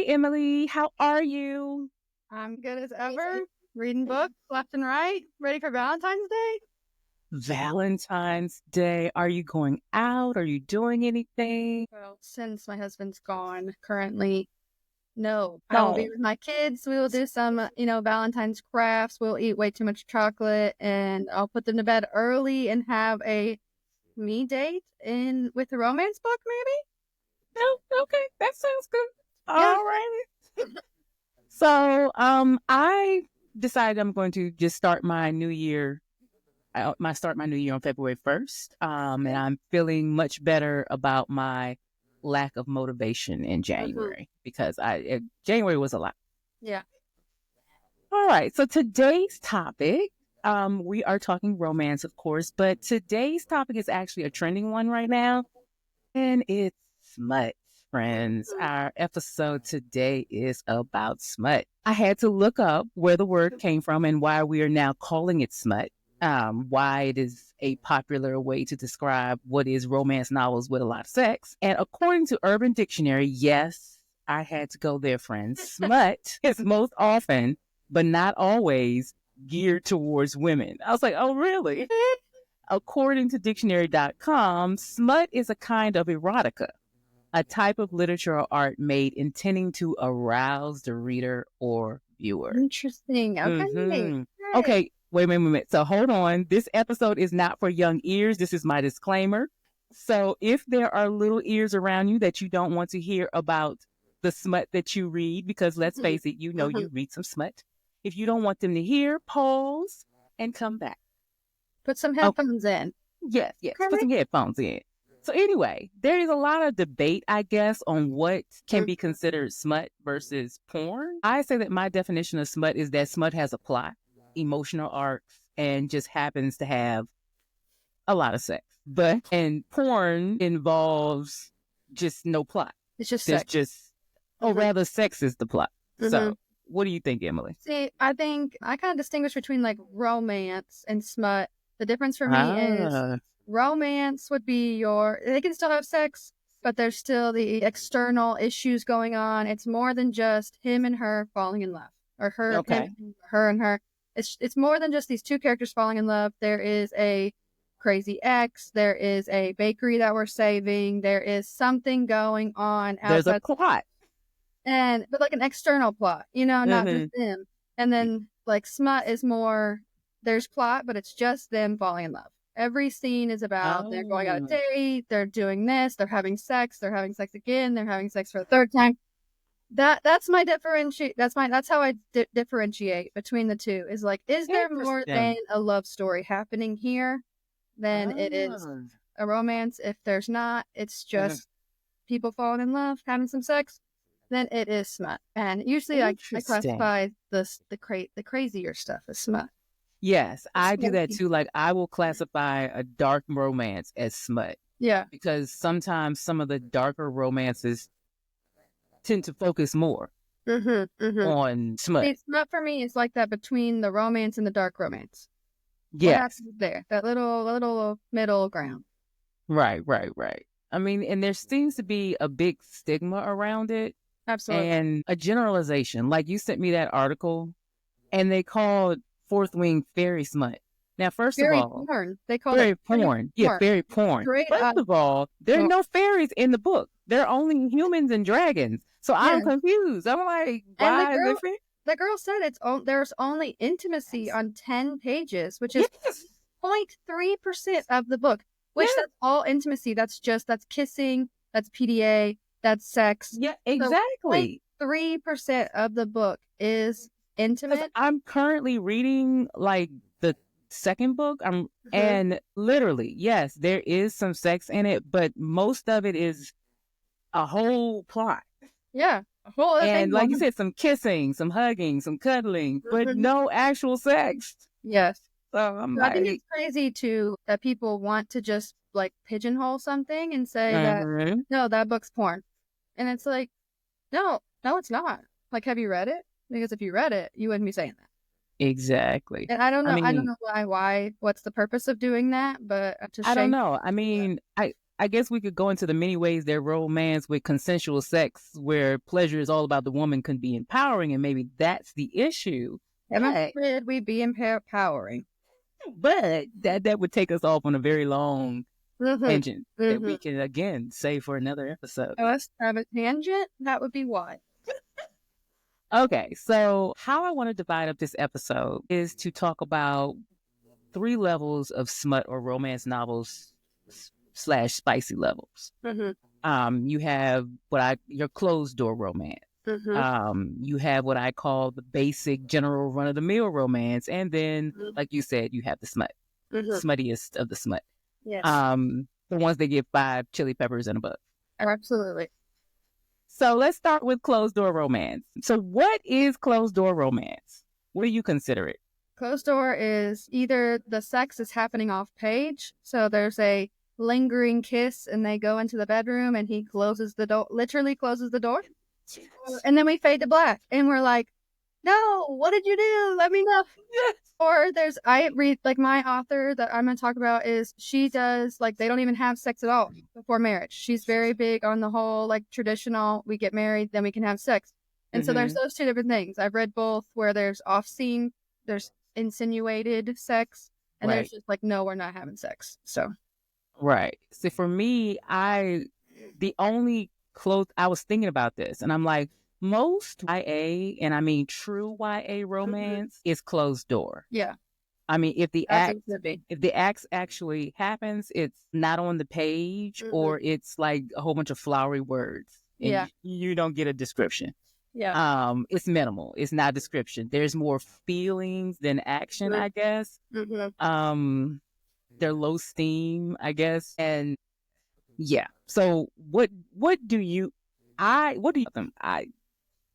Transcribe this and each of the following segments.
Hey, Emily, how are you? I'm good as ever. Reading books left and right. Ready for Valentine's Day? Valentine's Day. Are you going out? Are you doing anything? Well, since my husband's gone currently, no. I will be No. with my kids. We will do some, Valentine's crafts. We'll eat way too much chocolate and I'll put them to bed early and have a me date in with a romance book, maybe? No. Okay, that sounds good. Yeah. All right. So, I decided I'm going to just start my new year. My new year on February 1st. And Okay. I'm feeling much better about my lack of motivation in Mm-hmm. January because January was a lot. Yeah. All right. So today's topic, we are talking romance, of course, but today's topic is actually a trending one right now, and it's smut, friends. Mm-hmm. Our episode today is about smut. I had to look up where the word came from and why we are now calling it smut. Why it is a popular way to describe what is romance novels with a lot of sex. And according to Urban Dictionary, yes, I had to go there, friends. Smut is most often but not always geared towards women. I was like, oh, really? According to dictionary.com, smut is a kind of erotica, a type of literature or art made intending to arouse the reader or viewer. Interesting. Okay. Mm-hmm. Right. Okay, wait a minute. So hold on. This episode is not for young ears. This is my disclaimer. So if there are little ears around you that you don't want to hear about the smut that you read, because let's face it, Mm-hmm. you read some smut. If you don't want them to hear, pause and come back. Put some Oh, headphones in. yes. Put Okay. some headphones in. So anyway, there is a lot of debate, I guess, on what can be considered smut versus porn. I say that my definition of smut is that smut has a plot, emotional arcs, and just happens to have a lot of sex. And porn involves just no plot. It's just There's sex. just, or Mm-hmm. rather, sex is the plot. Mm-hmm. So, what do you think, Emily? See, I think I kind of distinguish between like romance and smut. The difference for me is Ah, romance would be they can still have sex, but there's still the external issues going on. It's more than just him and her falling in love or okay. her and her. It's more than just these two characters falling in love. There is a crazy ex. There is a bakery that we're saving. There is something going on There's a outside. plot. But like an external plot, not just Mm-hmm. them. And then like smut is more there's plot, but it's just them falling in love. Every scene is about they're going on a Oh, date, they're doing this, they're having sex again, they're having sex for the third time. That's my differentiate. That's how I differentiate between the two. Is like, is there more than interesting. a love story happening here than it is Ah, a romance? If there's not, it's mhm. just people falling in love, having some sex, then it is smut. And usually I Interesting. classify the crazier stuff as smut. Yes, The I do that smoky. too. Like, I will classify a dark romance as smut Yeah. because sometimes some of the darker romances tend to focus more Mm-hmm. Mm-hmm. on smut. See, smut for me is like that between the romance and the dark romance. What Yes. happens there? That little middle ground. Right. I mean, and there seems to be a big stigma around it Absolutely. and a generalization. Like, you sent me that article and they called Fourth Wing fairy smut. Now, first of Fairy all, porn. They called it fairy fairy porn. Yeah, porn. fairy porn. Straight First up. of all, there are Well, no fairies in the book. There are only humans and dragons. So I'm yeah. confused. I'm like, And why is it fair? the girl said there's only intimacy on 10 pages, which is Yes. 0.3% of the book, which Yes. that's all intimacy. That's kissing, that's PDA, that's sex. Yeah, So exactly. 0.3% of the book is Because intimate. I'm currently reading like the second book. Hmm. And literally, yes, there is some sex in it, but most of it is a whole plot. Yeah, a whole other thing And like going you on. said, some kissing, some hugging, some cuddling, but Mhm. no actual sex. Yes. So I'm So I think like, it's crazy too that people want to just like pigeonhole something and say that, mhm. no, that book's porn. And it's like, no, it's not. Like, have you read it? Because if you read it, you wouldn't be saying that. Exactly. And I don't I know. I don't mean, know why. What's the purpose of doing that? But to I don't shame. know. I Yeah. mean, I guess we could go into the many ways that romance with consensual sex, where pleasure is all about the woman, can be empowering, and maybe that's the issue. Heaven forbid we be empowering. But that would take us off on a very long tangent that we can, again, save for another episode. Let's have a tangent? That would be why. Okay, so how I want to divide up this episode is to talk about 3 levels of smut or romance novels / spicy levels. You have your closed door romance. You have what I call the basic general run of the mill romance, and then, like you said, you have the smut, smuttiest of the smut. Yes. The ones that get 5 chili peppers and above. Absolutely. So let's start with closed door romance. So what is closed door romance? What do you consider it? Closed door is either the sex is happening off page, so there's a lingering kiss and they go into the bedroom and he closes the door, literally closes the door. And then we fade to black and we're like, no, what did you do? Let me know. Or I read, like, my author that I'm going to talk about is, she does, like, they don't even have sex at all before marriage. She's very big on the whole, like, traditional, we get married, then we can have sex. And so there's those 2 different things. I've read both, where there's off-scene, there's insinuated sex, and there's just like, no, we're not having sex. So. Right. So for me, I was thinking about this, and I'm like, most YA, and I mean true YA romance, is closed door. Yeah. I mean, if the act actually happens, it's not on the page, or it's like a whole bunch of flowery words. And you don't get a description. Yeah. It's minimal. It's not description. There's more feelings than action, I guess. They're low steam, I guess. And yeah. So what do you them?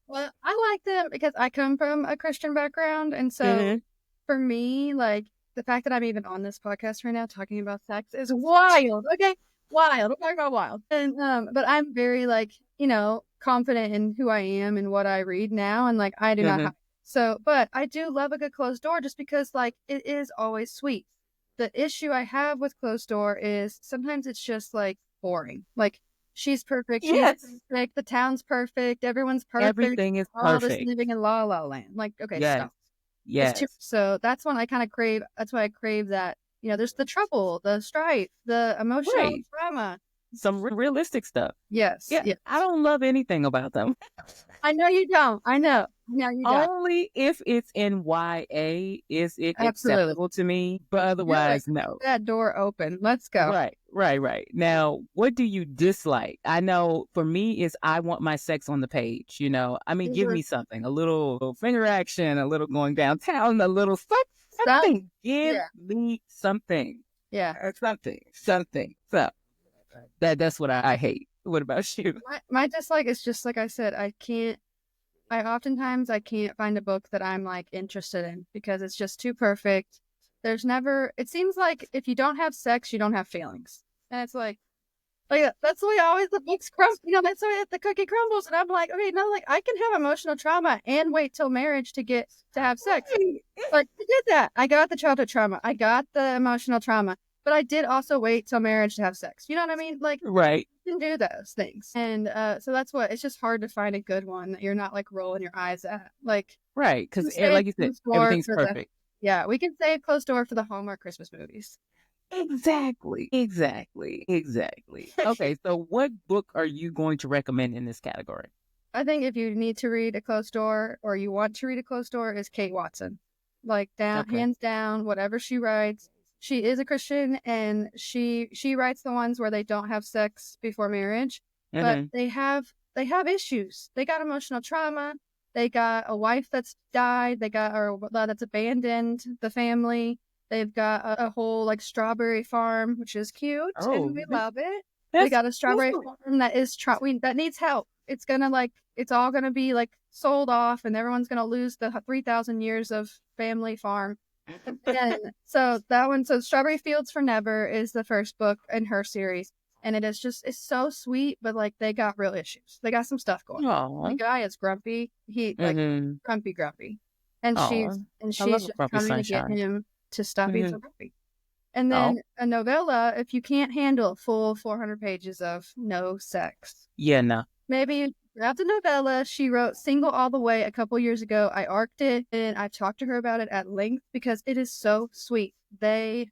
Well, I like them because I come from a Christian background, and so for me, like, the fact that I'm even on this podcast right now talking about sex is wild. Okay, wild. I'm talking about wild. And but I'm very, like, confident in who I am and what I read now, and like, I do not have. So, but I do love a good closed door, just because, like, it is always sweet. The issue I have with closed door is sometimes it's just, like, boring. Like, she's perfect. Yes. She's perfect. The town's perfect. Everyone's perfect. Everything is all perfect. Just living in La La Land. Like, okay, stop. Yes. So that's when I kind of crave. That's why I crave that. There's the trouble, the strife, the emotional drama. Some realistic stuff. Yes. Yeah. Yes. I don't love anything about them. I know you don't. I know. No, you don't. Only if it's in YA is it acceptable to me, but otherwise, no. That door open. Let's go. Right. Now, what do you dislike? I know for me is I want my sex on the page, I mean, give me something, a little finger action, a little going downtown, a little something. Give me something. Yeah. Something. So that's what I hate. What about you? My dislike is just, like I said, I oftentimes can't find a book that I'm, like, interested in, because it's just too perfect. It seems like if you don't have sex, you don't have feelings. And it's like that's the way always the books crumble. That's the way the cookie crumbles. And I'm like, okay, no, like, I can have emotional trauma and wait till marriage to have sex. Like, I did that. I got the childhood trauma. I got the emotional trauma. But I did also wait till marriage to have sex. You know what I mean? Like, right. You can do those things. And so that's it's just hard to find a good one that you're not, like, rolling your eyes at. Like, right. Because, like you said, everything's perfect. We can save closed door for the Hallmark Christmas movies. Exactly. Okay, so what book are you going to recommend in this category? I think if you need to read a closed door, or you want to read a closed door, is Kate Watson. Like, hands down, whatever she writes. She is a Christian, and she writes the ones where they don't have sex before marriage, but they have issues. They got emotional trauma. They got a wife that's died. They got that's abandoned the family. They've got a whole, like, strawberry farm, which is cute, and we love it. We got a strawberry farm that is that needs help. It's gonna, like, it's all gonna be, like, sold off, and everyone's gonna lose the 3,000 years of family farm. And so that one, so Strawberry Fields for Never is the first book in her series, and it's so sweet, but, like, they got real issues. They got some stuff going on. The guy is grumpy. He grumpy, and she's just trying to get him to stop being so grumpy. And then a novella, if you can't handle a full 400 pages of no sex. Yeah, no. Maybe grab the novella. She wrote Single All the Way a couple years ago. I arced it and I talked to her about it at length because it is so sweet. They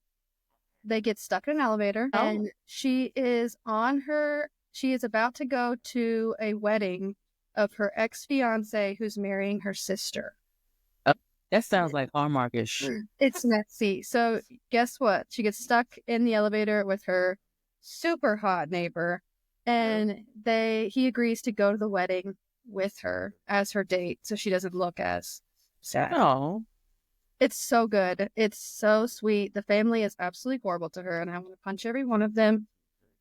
get stuck in an elevator and she is about to go to a wedding of her ex-fiance who's marrying her sister. That sounds like Hallmarkish. It's messy. So guess what? She gets stuck in the elevator with her super hot neighbor, and he agrees to go to the wedding with her as her date, so she doesn't look as sad. Oh, it's so good. It's so sweet. The family is absolutely horrible to her, and I want to punch every one of them.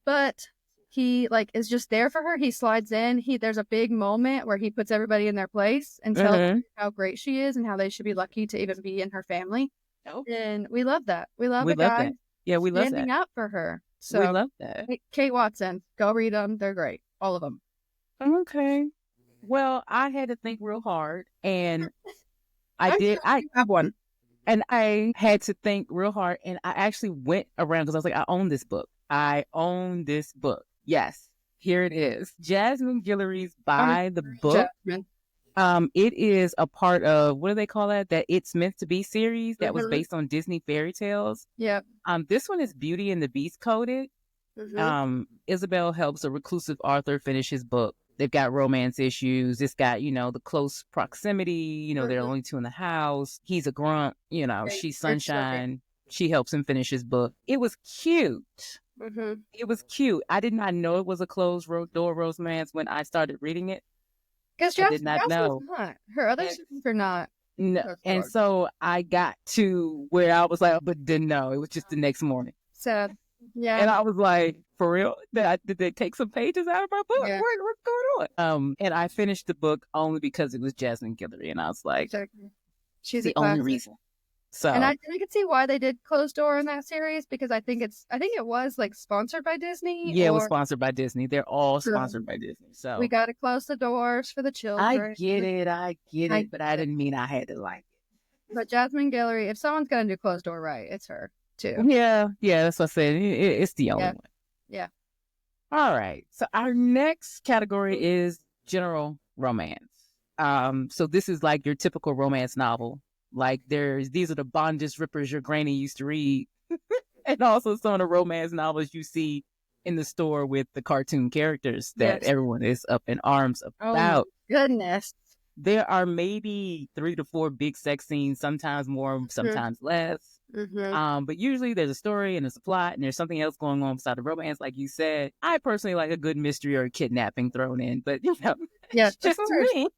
But he is just there for her. He slides in. There's a big moment where he puts everybody in their place and tells them how great she is and how they should be lucky to even be in her family. And we love that. We love the guy. That. Yeah, we love standing that. up for her. So we love that. Kate Watson, go read them. They're great. All of them. Okay. Well, I had to think real hard, and I have one. And I had to think real hard, and I actually went around because I was like, I own this book. Yes, here it is. Jasmine Guillary's By the Book. Jasmine. It is a part of, what do they call that? That It's Meant to Be series that was based on Disney fairy tales. Yeah. This one is Beauty and the Beast coded. Isabel helps a reclusive author finish his book. They've got romance issues. It's got, the close proximity. There are only two in the house. He's a grunt. She's sunshine. She helps him finish his book. It was cute. It was cute. I did not know it was a closed door romance when I started reading it. Because I did not know. Not. Her other sisters are not. No. And so I got to where I was like, but didn't know. It was just the next morning. Sad. Yeah. And I was like, for real? Did they take some pages out of my book? Yeah. What's going on? And I finished the book only because it was Jasmine Guillary. And I was like, she's the only reason. So, and I can see why they did Closed Door in that series, because I think it was sponsored by Disney. Yeah, it was sponsored by Disney. They're all sponsored by Disney. So we got to close the doors for the children. I get it, but I didn't mean I had to like it. But Jasmine Guillary, if someone's gonna do Closed Door right, it's her too. Yeah, that's what I said. It's the only one. Yeah. All right. So our next category is general romance. So this is like your typical romance novel. Like these are the bondage rippers your granny used to read. And also some of the romance novels you see in the store with the cartoon characters that everyone is up in arms about. Oh, goodness. There are maybe 3 to 4 big sex scenes, sometimes more, sometimes less. But usually there's a story and there's a plot and there's something else going on beside the romance, like you said. I personally like a good mystery or a kidnapping thrown in, but just to me.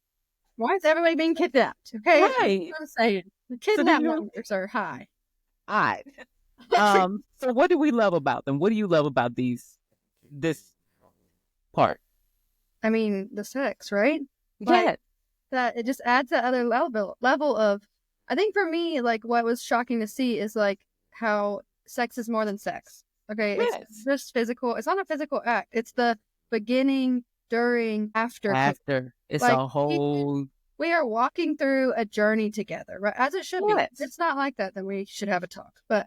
Why is everybody being kidnapped? Okay, right. I'm saying the kidnap numbers are high. So what do we love about them? What do you love about this part? I mean, the sex, right? Yeah. That it just adds that other level of. I think for me, what was shocking to see is how sex is more than sex. Okay, it's just physical. It's not a physical act. It's the beginning, during, after. It's a whole. We are walking through a journey together, right? As it should be. If it's not like that, then we should have a talk. But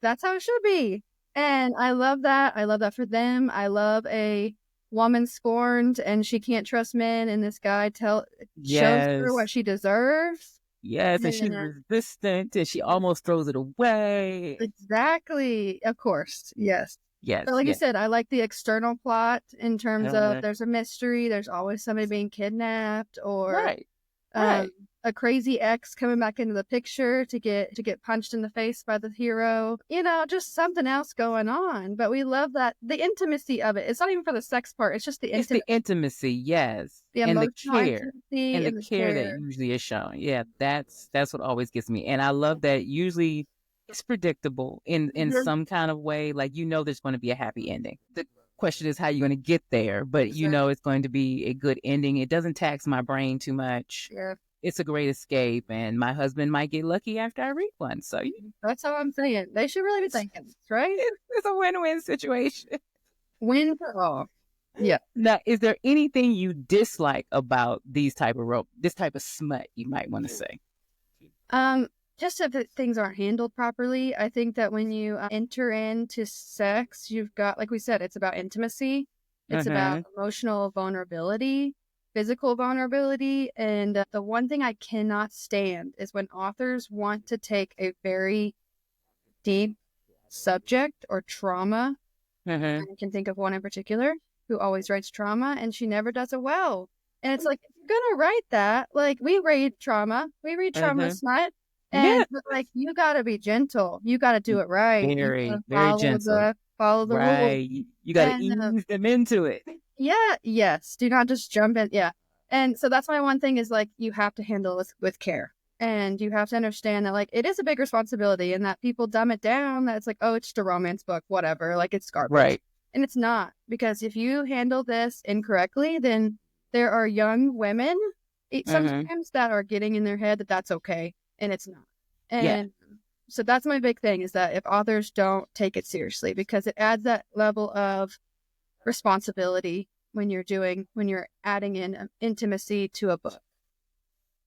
that's how it should be. And I love that. I love that for them. I love a woman scorned and she can't trust men, and this guy shows her what she deserves. Yes, and she's resistant, and she almost throws it away. Exactly. Of course. Yes. Yes. But like you said, I like the external plot in terms of there's a mystery, there's always somebody being kidnapped, or a crazy ex coming back into the picture to get punched in the face by the hero. Just something else going on. But we love that the intimacy of it. It's not even for the sex part. It's just the intimacy. It's the intimacy, yes. The emotional intimacy and the care that usually is shown. Yeah, that's what always gets me. And I love that usually it's predictable in some kind of way. There's going to be a happy ending. The question is how you're going to get there, but it's going to be a good ending. It doesn't tax my brain too much. Yeah. It's a great escape, and my husband might get lucky after I read one. So that's all I'm saying. They should really be thinking, right? It's a win-win situation. Win for all. Yeah. Now, is there anything you dislike about this type of smut, you might want to say? just if things aren't handled properly. I think that when you enter into sex, you've got, like we said, it's about intimacy. It's about emotional vulnerability, physical vulnerability. And the one thing I cannot stand is when authors want to take a very deep subject or trauma. I can think of one in particular who always writes trauma, and she never does it well. And it's like, if you're gonna write that, like, we read trauma smut, Yeah. and like, you gotta be gentle. You gotta do it right. You Very, gotta very gentle. follow the rules. Right. You got to And ease them into it. yeah, yes. Do not just jump in. Yeah. And so that's my one thing is like, you have to handle this with care. And you have to understand that, like, it is a big responsibility and that people dumb it down. That it's like, oh, it's just a romance book, whatever. Like, it's garbage. Right. And it's not, because if you handle this incorrectly, then there are young women sometimes that are getting in their head that that's okay. And it's not. And so that's my big thing, is that if authors don't take it seriously, because it adds that level of responsibility when you're adding in intimacy to a book.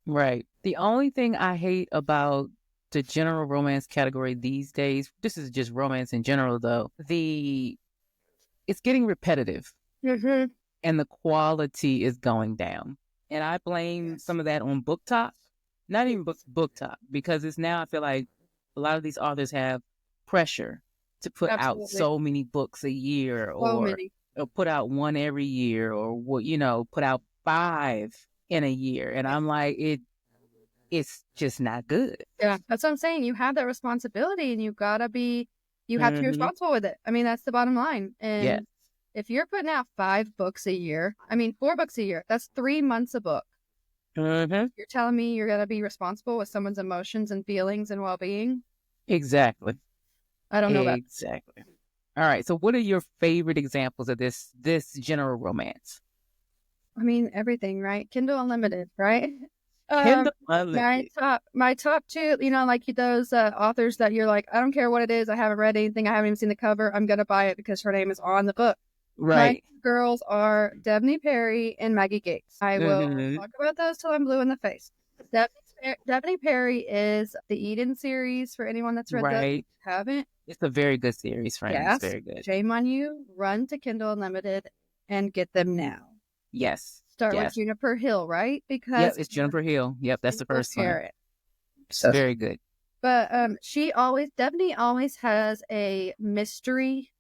Right. The only thing I hate about the general romance category these days, this is just romance in general though, it's getting repetitive and the quality is going down. And I blame some of that on BookTok, not even BookTok, because it's now, I feel like a lot of these authors have pressure to put out so many books a year, or put out one every year, or put out 5 in a year. And I'm like, it's just not good. Yeah, that's what I'm saying. You have that responsibility, and you have to be responsible with it. I mean, that's the bottom line. And if you're putting out 5 books a year, 4 books a year, that's 3 months a book. You're telling me you're going to be responsible with someone's emotions and feelings and well-being? Exactly. I don't know about exactly. All right. So what are your favorite examples of this general romance? I mean, everything, right? Kindle Unlimited, right? Kindle Unlimited. My top 2, like those authors that you're like, I don't care what it is. I haven't read anything. I haven't even seen the cover. I'm going to buy it because her name is on the book. Right. My girls are Devney Perry and Maggie Gates. I will talk about those till I'm blue in the face. Devney Perry is the Eden series, for anyone that's read that. Haven't. It's a very good series, friends. Yes. Very good. Shame on you. Run to Kindle Unlimited and get them now. Yes. Start with Juniper Hill, right? Because it's Juniper Hill. Yep, that's the first one. So very good. But Devney always has a mystery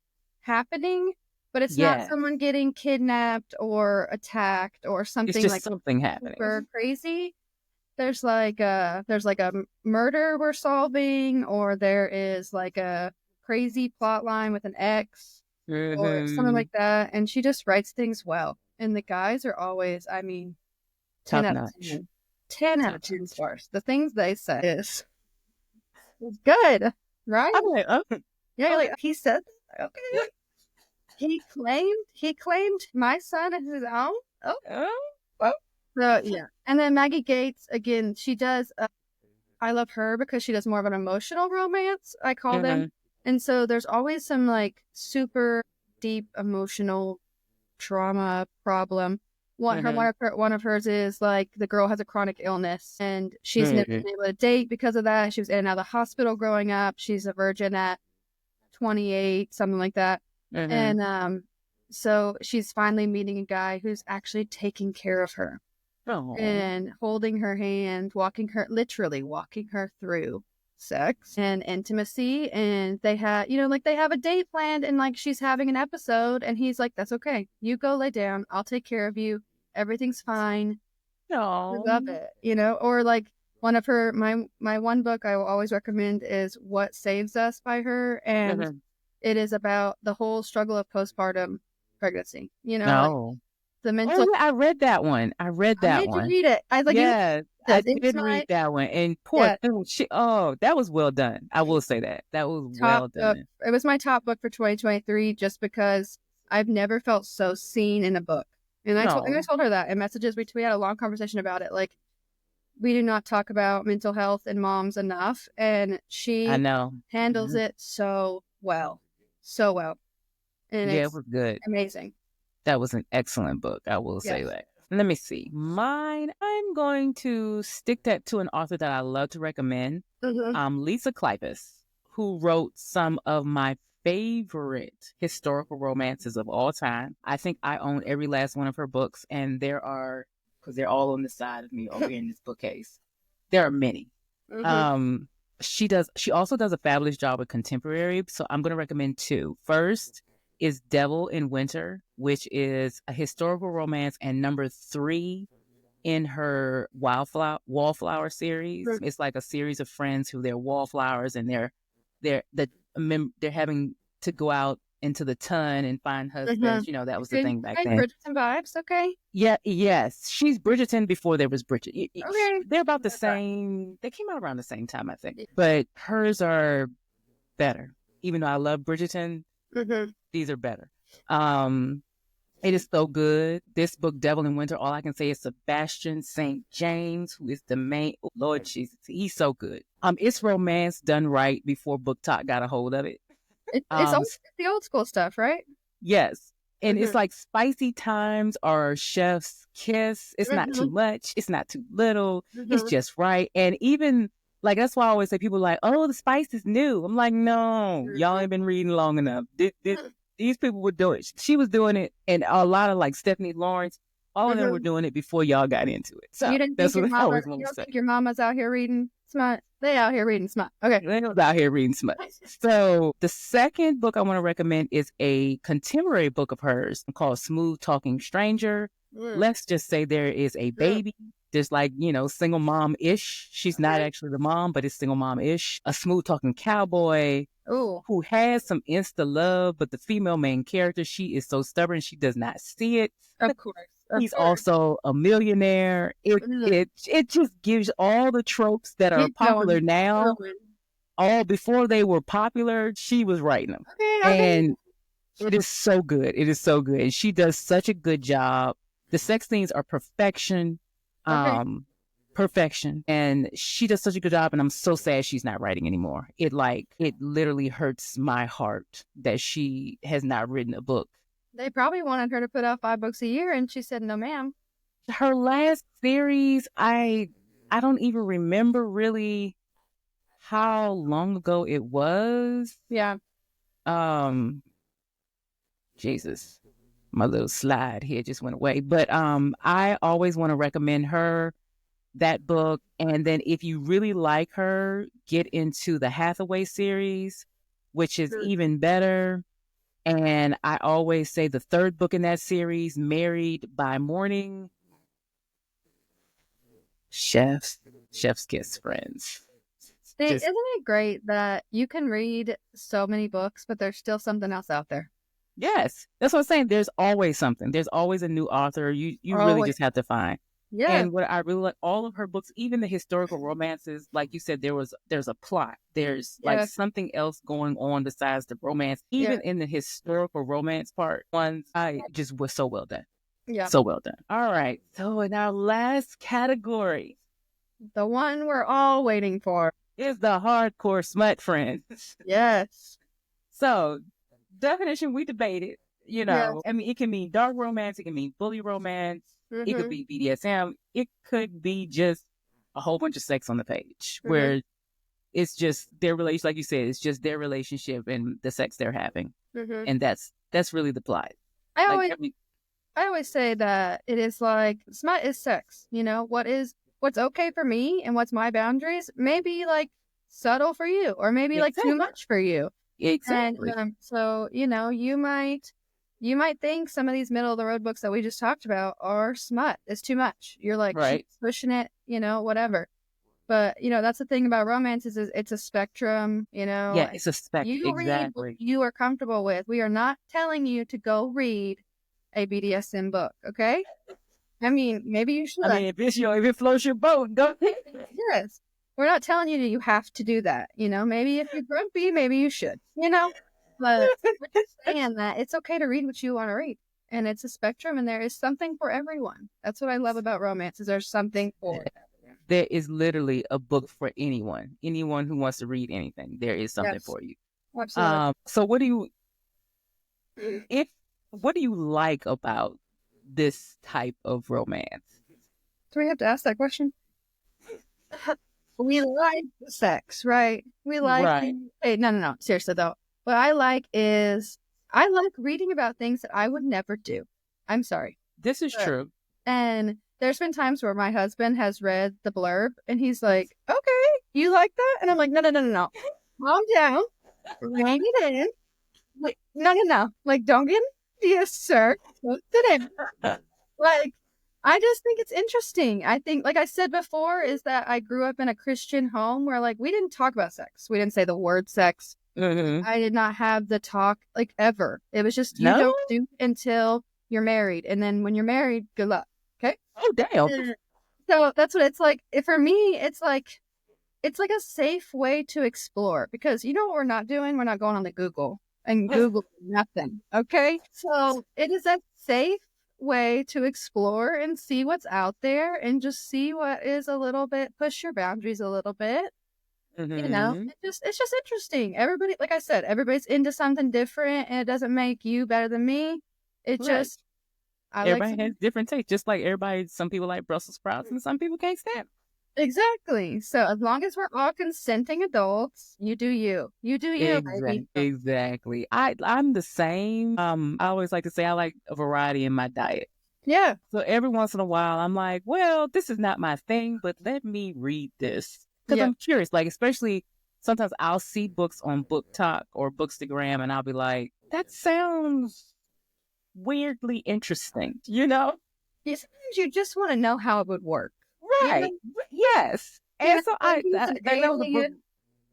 happening, but it's not someone getting kidnapped or attacked or something. It's just like something happening. Super crazy. There's like a murder we're solving, or there is like a crazy plot line with an ex or something like that. And she just writes things well. And the guys are always, 10 out of 10. 10 out of 10 stars. The things they say is good, right? I'm like, okay. Yeah, like, he said, okay. He claimed my son as his own. Oh. Well. So, yeah. And then Maggie Gates, again, she does, I love her because she does more of an emotional romance, I call them. And so there's always some like super deep emotional trauma problem. One of hers is like the girl has a chronic illness and she's never been able to date because of that. She was in and out of the hospital growing up. She's a virgin at 28, something like that. And so she's finally meeting a guy who's actually taking care of her and holding her hand, literally walking her through sex and intimacy. And they have, they have a date planned, and like she's having an episode, and he's like, that's okay. You go lay down. I'll take care of you. Everything's fine. I love it, or like one of her, my one book I will always recommend is What Saves Us by her. And it is about the whole struggle of postpartum pregnancy, the mental. I read that one. I made you read it. I like, I did read that one. And poor that was well done. I will say that. That was well done. It was my top book for 2023 just because I've never felt so seen in a book. And I told her that in messages. We had a long conversation about it. Like, we do not talk about mental health in moms enough. And she handles it so well. So well. And it was good. Amazing. That was an excellent book. I will say that. Let me see. Mine, I'm going to stick that to an author that I love to recommend. Lisa Kleypas, who wrote some of my favorite historical romances of all time. I think I own every last one of her books, and because they're all on the side of me over here in this bookcase. There are many. She also does a fabulous job with contemporary, so I'm going to recommend two. First is Devil in Winter, which is a historical romance and number 3 in her Wallflower series. It's like a series of friends who they're wallflowers, and they're having to go out into the ton and find husbands. You know, that was the thing back then. Bridgerton vibes, okay? Yeah, yes. She's Bridgerton before there was Bridget. Okay. They're about the same. They came out around the same time, I think. But hers are better. Even though I love Bridgerton, these are better. It is so good. This book, Devil in Winter, all I can say is Sebastian St. James, who is the main, oh, Lord Jesus, he's so good. It's romance done right before Book Talk got a hold of it. It's the old school stuff, right? Yes. And it's like spicy times or chef's kiss. It's not too much. It's not too little. It's just right. And even, like, that's why I always say people are like, oh, the spice is new. I'm like, no, y'all ain't been reading long enough. These people were doing it. She was doing it, and a lot of, like, Stephanie Lawrence, all of them were doing it before y'all got into it. So you didn't that's think what your I mama, always you want to don't say. think your mama's out here reading Smut? They out here reading Smut. Okay. They was out here reading Smut. So the second book I want to recommend is a contemporary book of hers called Smooth Talking Stranger. Let's just say there is a baby. There's, like, you know, single mom-ish. She's not actually the mom, but it's single mom-ish. A smooth talking cowboy who has some insta love, but the female main character, she is so stubborn, she does not see it. Of course. He's also a millionaire. It just gives all the tropes that are popular now. All before they were popular, she was writing them. And it is so good. It is so good. And she does such a good job. The sex scenes are perfection. Perfection. And she does such a good job, and I'm so sad she's not writing anymore. It literally hurts my heart that she has not written a book. They probably wanted her to put out 5 books a year, and she said, no, ma'am. Her last series, I don't even remember really how long ago it was. Yeah. Jesus. My little slide here just went away. But I always want to recommend her that book. And then if you really like her, get into the Hathaway series, which is even better. And I always say the third book in that series, Married by Morning. Chef's Kiss, friends. Isn't it great that you can read so many books, but there's still something else out there? Yes, that's what I'm saying. There's always something. There's always a new author. You really just have to find. Yeah. And what I really like, all of her books, even the historical romances, like you said, there's a plot. There's like something else going on besides the romance. Even in the historical romance part, ones I just was so well done. Yeah. So well done. All right. So in our last category, the one we're all waiting for, is the hardcore smut, friends. Yes. So definition, we debated, you know, I mean, it can mean dark romance, it can mean bully romance, it could be BDSM, it could be just a whole bunch of sex on the page where it's just their relationship, like you said, it's just their relationship and the sex they're having. And that's really the plot. I always say that it is like, smut is sex, you know, what's okay for me and what's my boundaries may be like subtle for you, or maybe like too much for you. Exactly. And so, you know, you might think some of these middle of the road books that we just talked about are smut. It's too much. You're like, she's pushing it, you know, whatever. But, you know, that's the thing about romance is it's a spectrum, you know. Yeah, it's a spectrum. You read what you are comfortable with. We are not telling you to go read a BDSM book, okay? I mean, maybe you should. I mean, if it floats your boat, go ahead. Yes. We're not telling you that you have to do that. You know, maybe if you're grumpy, maybe you should, you know, but we're just saying that it's okay to read what you want to read, and it's a spectrum, and there is something for everyone. That's what I love about romance, is there's something for everyone. There is literally a book for anyone who wants to read anything. There is something for you. Absolutely. So what do you like about this type of romance? Do we have to ask that question? We like sex, right? We like Right. hey, no. Seriously though. What I like is I like reading about things that I would never do. I'm sorry. This is But- true. And there's been times where my husband has read the blurb and he's like, okay, you like that? And I'm like, no. Calm down. Rein it in. Like, no. Like, don't get yes, sir. Don't sit in. Like, I just think it's interesting. I think, like I said before, is that I grew up in a Christian home where, like, we didn't talk about sex. We didn't say the word sex. Mm-hmm. I did not have the talk, like, ever. It was just, you No? don't do until you're married. And then when you're married, good luck. Okay? Oh, damn. So that's what it's like. For me, it's like a safe way to explore because you know what we're not doing? We're not going on the Google and Google nothing. Okay. So it is a safe way to explore and see what's out there and just see what is a little bit, push your boundaries a little bit. Mm-hmm. You know, it's just interesting. Everybody, like I said, everybody's into something different and it doesn't make you better than me. It just, everybody has different tastes. Just like some people like Brussels sprouts and some people can't stand. Exactly. So as long as we're all consenting adults, you do you. You do you, baby. Exactly. I'm the same. I always like to say I like a variety in my diet. Yeah. So every once in a while, I'm like, well, this is not my thing, but let me read this because I'm curious. Like, especially sometimes I'll see books on Book Talk or Bookstagram, and I'll be like, that sounds weirdly interesting, you know? Yeah, sometimes you just want to know how it would work. Right. You know? Yes. And Yeah, so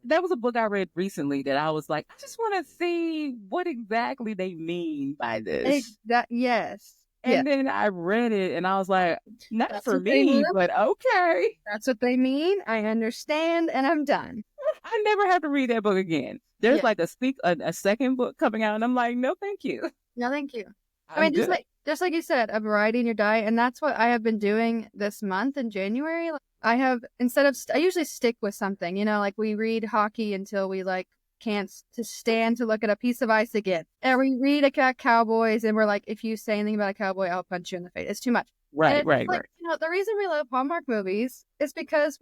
that was a book I read recently that I was like, I just want to see what exactly they mean by this. Yes. And then I read it and I was like, not That's for what they me, mean. but okay. That's what they mean. I understand and I'm done. I never have to read that book again. There's like a second book coming out and I'm like, no, thank you. No, thank you. I mean, just like you said, a variety in your diet. And that's what I have been doing this month in January. I have, I usually stick with something, you know, like we read hockey until we like can't to stand to look at a piece of ice again. And we read about cowboys and we're like, if you say anything about a cowboy, I'll punch you in the face. It's too much. Right. You know, the reason we love Hallmark movies is because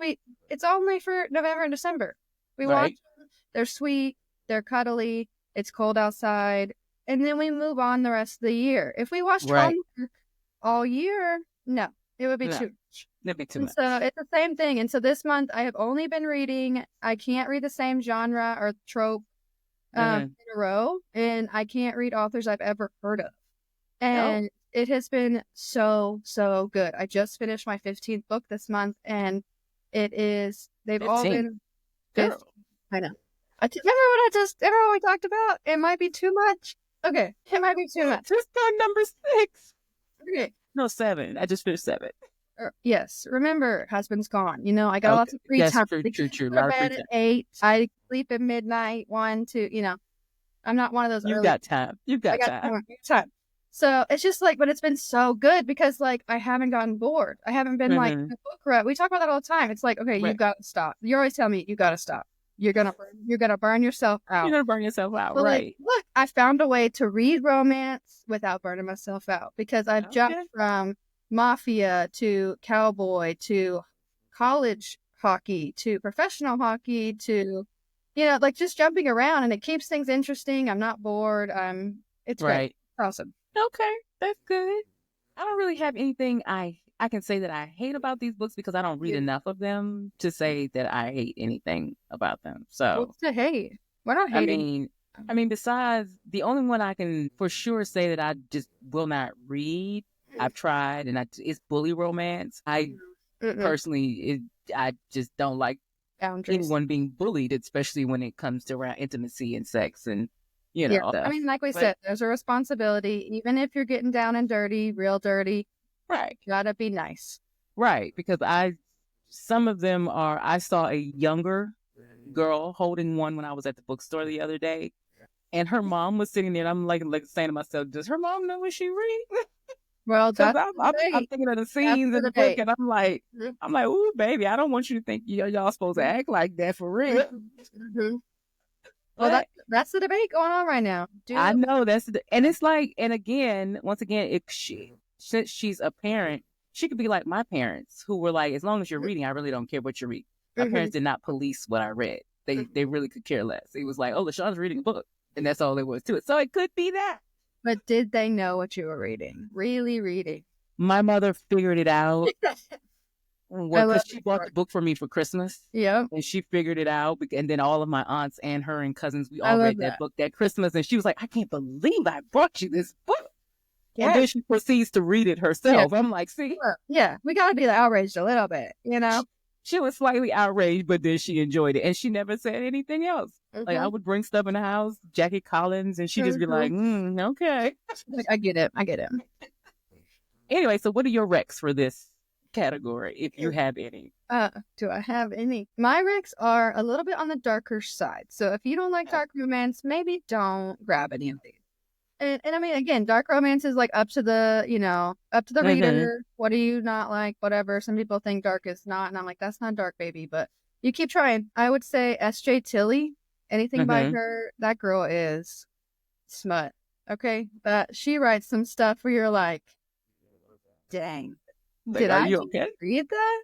it's only for November and December. We watch them, they're sweet, they're cuddly, it's cold outside, and then we move on the rest of the year. If we watched Hallmark all year, no, it would be too much. It'd be too much. So it's the same thing. And so this month I have only been reading, I can't read the same genre or trope in a row, and I can't read authors I've ever heard of. And it has been so, so good. I just finished my 15th book this month, and they've all been 15. I know. Remember what we talked about? It might be too much. Okay, it might be too much. Just on number 6. Okay. No, 7. I just finished 7. Yes. Remember, husband's gone. You know, I got lots of free time. True. Go to bed at 8. I sleep at midnight, 1, 2, you know. I'm not one of those You've got time. You've got time. So it's just like, but it's been so good because like I haven't gotten bored. I haven't been like a book rut. We talk about that all the time. It's like, okay, you got to stop. You always tell me you got to stop. You're gonna burn yourself out. You're gonna burn yourself out, but right? Like, look, I found a way to read romance without burning myself out because I've jumped from mafia to cowboy to college hockey to professional hockey to, you know, like just jumping around, and it keeps things interesting. I'm not bored. It's great. It's awesome. Okay, that's good. I don't really have anything I can say that I hate about these books because I don't read enough of them to say that I hate anything about them. So what's to hate? We're not hating. I mean, besides the only one I can for sure say that I just will not read. I've tried, and it's bully romance. I personally, I just don't like anyone being bullied, especially when it comes to around intimacy and sex and. You know, I mean, like we said, there's a responsibility, even if you're getting down and dirty, real dirty. Right. Gotta be nice. Right. Because some of them I saw a younger girl holding one when I was at the bookstore the other day, and her mom was sitting there, and I'm like saying to myself, does her mom know what she reads? Well, I'm thinking of the scenes in the book, and I'm like, ooh, baby, I don't want you to think y'all supposed to act like that for real. Well, that's the debate going on right now. I know and it's like, and once again, since she's a parent, she could be like my parents, who were like, as long as you're reading, I really don't care what you read. My parents did not police what I read. They really could care less. It was like, oh, LaShawn's reading a book, and that's all there was to it. So it could be that. But did they know what you were reading? Really reading? My mother figured it out. Well, because she bought the book for me for Christmas. Yeah. And she figured it out. And then all of my aunts and her and cousins, we all read that book that Christmas. And she was like, I can't believe I brought you this book. Yeah. And then she proceeds to read it herself. Yeah. I'm like, see? Yeah, we got to be outraged a little bit, you know? She was slightly outraged, but then she enjoyed it. And she never said anything else. Like, I would bring stuff in the house, Jackie Collins, and she'd just be like, okay. I get it. Anyway, so what are your recs for this category, if you have any? Do I have any? My recs are a little bit on the darker side. So if you don't like dark romance, maybe don't grab any of these. And I mean, again, dark romance is like up to the reader. What do you not like? Whatever. Some people think dark is not, and I'm like, that's not dark, baby. But you keep trying. I would say S.J. Tilly. Anything by her, that girl is smut. Okay, but she writes some stuff where you're like, dang, did I read that?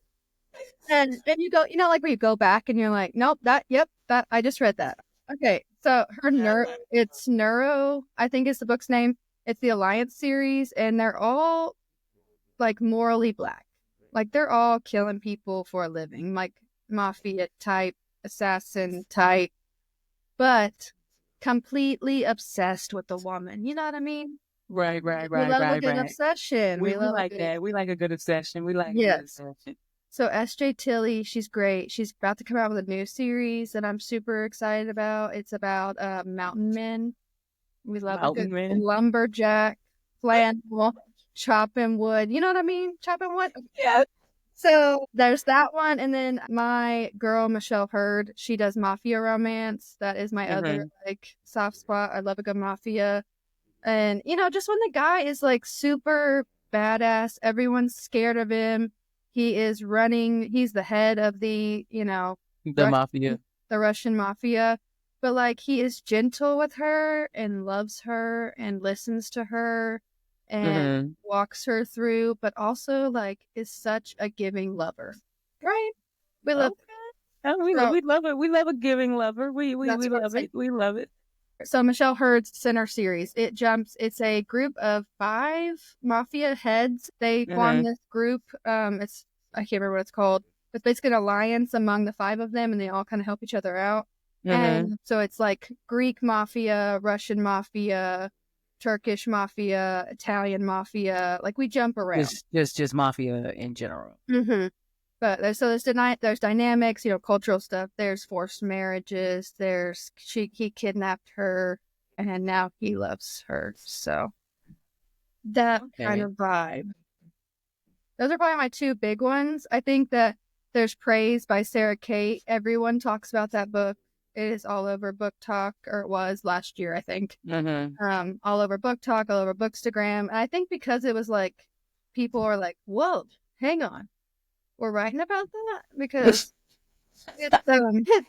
And you go, like where you go back and you're like, nope, that I just read that. Okay, so it's Neuro, I think is the book's name. It's the Alliance series, and they're all like morally black. Like they're all killing people for a living, like mafia type, assassin type, but completely obsessed with the woman. You know what I mean? Right. We love a good obsession. We like that. We like a good obsession. We like a good obsession. So S.J. Tilly, she's great. She's about to come out with a new series that I'm super excited about. It's about mountain men. We love a good lumberjack, flannel, chopping wood. You know what I mean? Chopping wood? Yeah. So there's that one. And then my girl, Michelle Hurd, she does mafia romance. That is my other soft spot. I love a good mafia. And, just when the guy is like super badass, everyone's scared of him. He is running. He's the head of the mafia, the Russian mafia. But like he is gentle with her and loves her and listens to her and walks her through, but also like is such a giving lover. Right? We love we love it. We love a giving lover. We love it. We love it. So Michelle Hurd's Center series, it's a group of 5 mafia heads. They form this group. I can't remember what it's called. It's basically an alliance among the 5 of them, and they all kind of help each other out. And so it's like Greek mafia, Russian mafia, Turkish mafia, Italian mafia. Like we jump around. Just mafia in general. But there's dynamics, cultural stuff. There's forced marriages. He kidnapped her, and now he loves her. So that kind of vibe. Those are probably my 2 big ones. I think that there's Praise by Sarah Kate. Everyone talks about that book. It is all over Book Talk, or it was last year, I think. All over Book Talk, all over Bookstagram. And I think because it was like, people are like, whoa, hang on. We're writing about that? Because it's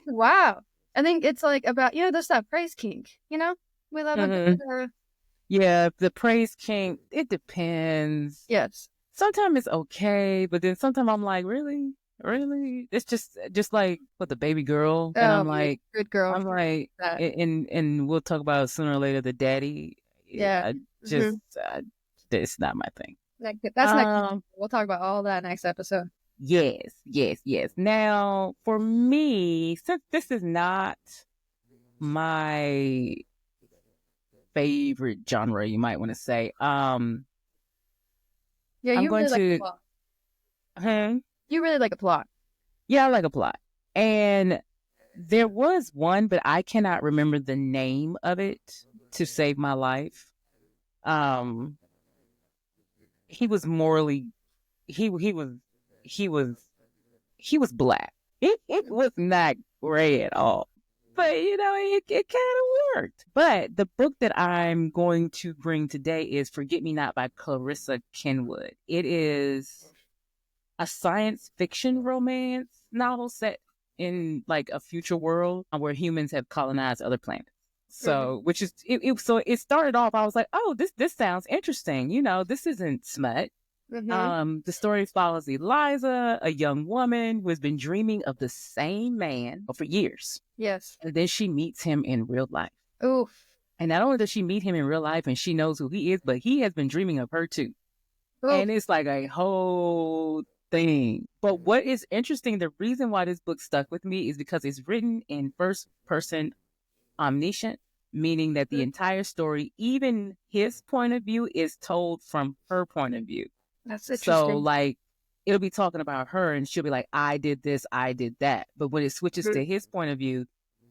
wow. I think it's like about, there's that praise kink, We love it. Yeah, the praise kink, it depends. Yes. Sometimes it's okay, but then sometimes I'm like, really? It's just like with the baby girl, and I'm like, good girl. I'm like, and we'll talk about it sooner or later. The daddy, it's not my thing. That's next. We'll talk about all that next episode. Yes. Now, for me, since this is not my favorite genre, you might want to say, I'm going to. You really like a plot. Yeah, I like a plot. And there was one, but I cannot remember the name of it to save my life. He was morally, he was black. It was not gray at all. But, it kind of worked. But the book that I'm going to bring today is Forget Me Not by Clarissa Kenwood. It is a science fiction romance novel set in like a future world where humans have colonized other planets. So, which is so it started off. I was like, oh, this sounds interesting. This isn't smut. The story follows Eliza, a young woman who has been dreaming of the same man for years. Yes. And then she meets him in real life. Oof. And not only does she meet him in real life and she knows who he is, but he has been dreaming of her too. Oof. And it's like a whole thing. But what is interesting, the reason why this book stuck with me is because it's written in first person omniscient, meaning that the entire story, even his point of view, is told from her point of view. That's interesting. So, like, it'll be talking about her and she'll be like, I did this, I did that. But when it switches to his point of view,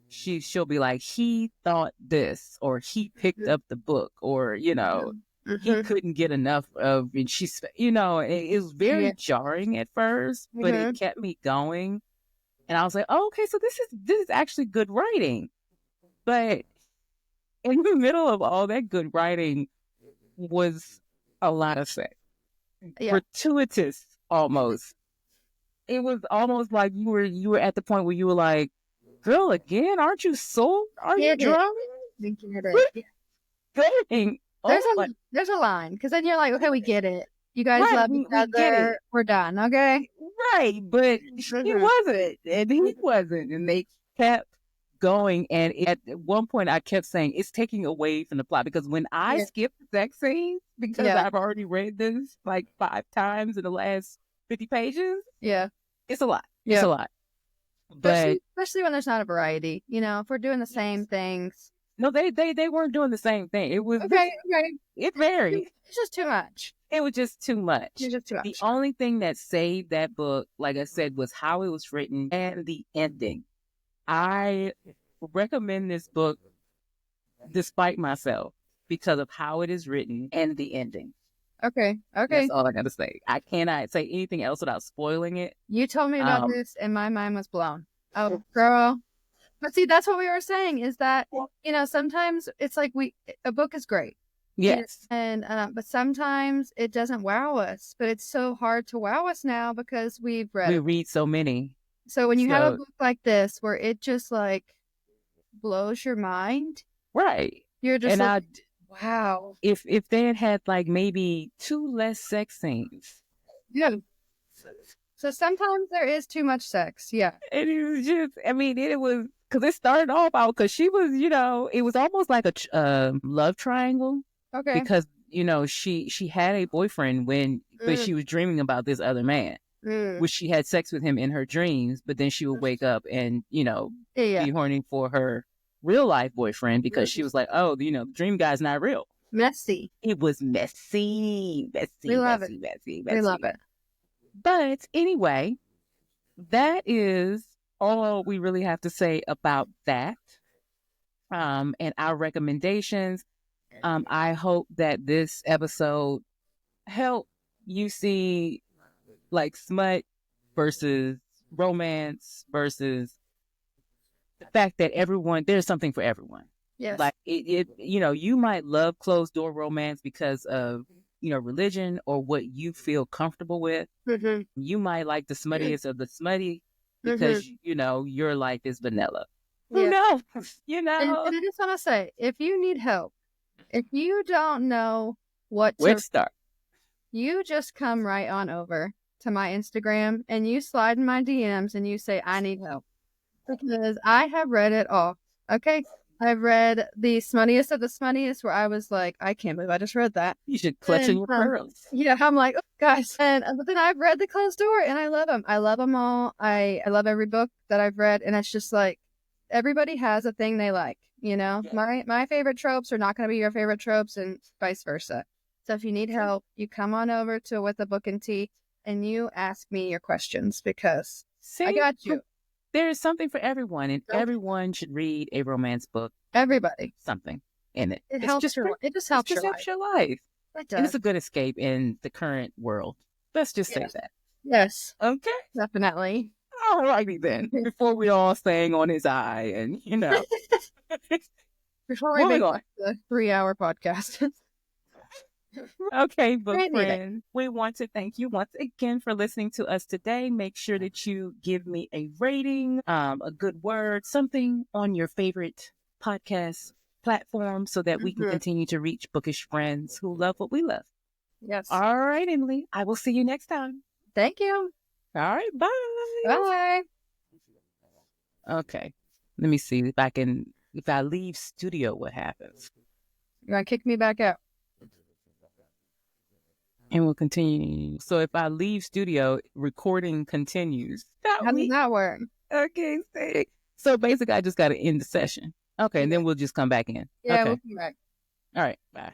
she'll be like, he thought this, or he picked up the book, or, he couldn't get enough of, and she's, it was very jarring at first, but it kept me going. And I was like, oh, okay, so this is actually good writing. But in the middle of all that good writing was a lot of sex. Gratuitous, almost. It was almost like you were at the point where you were like, girl, again, aren't you sold? Are you drunk? There's a line, because then you're like, okay, we get it. You guys love each other. We're done, okay? Right, but she wasn't, and he wasn't, and they kept going. And at one point, I kept saying it's taking away from the plot, because when I skip the sex scenes, because I've already read this like 5 times in the last 50 pages. Yeah, it's a lot. Yeah. It's a lot. But especially when there's not a variety, if we're doing the same things. No, they weren't doing the same thing. It was okay. It varied. It's just too much. It was just too much. The only thing that saved that book, like I said, was how it was written and the ending. I recommend this book despite myself because of how it is written and the ending. Okay. That's all I got to say. I cannot say anything else without spoiling it. You told me about this and my mind was blown. Oh, girl. But see, that's what we were saying, is that, sometimes it's like a book is great. Yes. And but sometimes it doesn't wow us. But it's so hard to wow us now because we read so many. So when you have a book like this where it just like blows your mind. Right. You're just wow. If they had like maybe 2 less sex scenes. Yeah. So sometimes there is too much sex. Yeah. And it was just, it was, because it started off out, because she was, it was almost like a love triangle. Okay. Because, she had a boyfriend but she was dreaming about this other man, which she had sex with him in her dreams, but then she would wake up and, be horny for her real life boyfriend because she was like, oh, the dream guy's not real. Messy. It was messy. We love it. We love it. But anyway, that is all we really have to say about that. And our recommendations. I hope that this episode helped you see like smut versus romance versus the fact that there's something for everyone. Yes. Like you might love closed door romance because of, religion or what you feel comfortable with. Mm-hmm. You might like the smuttiest of the smutty because, your life is vanilla. Who knows? And I just want to say, if you need help, if you don't know where to start, you just come right on over to my Instagram and you slide in my DMs and you say, I need help. Because I have read it all. Okay? I've read the smuttiest of the smuttiest where I was like, I can't believe I just read that. You should clutch in your pearls. Yeah, I'm like, oh, guys. But then I've read The Closed Door and I love them. I love them all. I love every book that I've read. And it's just like, everybody has a thing they like. My favorite tropes are not going to be your favorite tropes and vice versa. So if you need help, you come on over to With a Book and Tea and you ask me your questions because I got you. There is something for everyone, and everyone should read a romance book. Everybody. Something in it. It just helps your life. It does. And it's a good escape in the current world. Let's just say that. Yes. Okay. Definitely. All righty then. Before we all sang on his eye and, Before we make the 3-hour podcast. Okay, book friend, we want to thank you once again for listening to us today. Make sure that you give me a rating, a good word, something on your favorite podcast platforms so that we can continue to reach bookish friends who love what we love. Yes. All right, Emily. I will see you next time. Thank you. All right. Bye. Bye. Okay. Let me see if I leave studio, what happens? You want to kick me back out? And we'll continue. So if I leave studio, recording continues. How does that work? Okay. So basically, I just got to end the session. Okay. And then we'll just come back in. Yeah, okay. we'll come back. All right. Bye.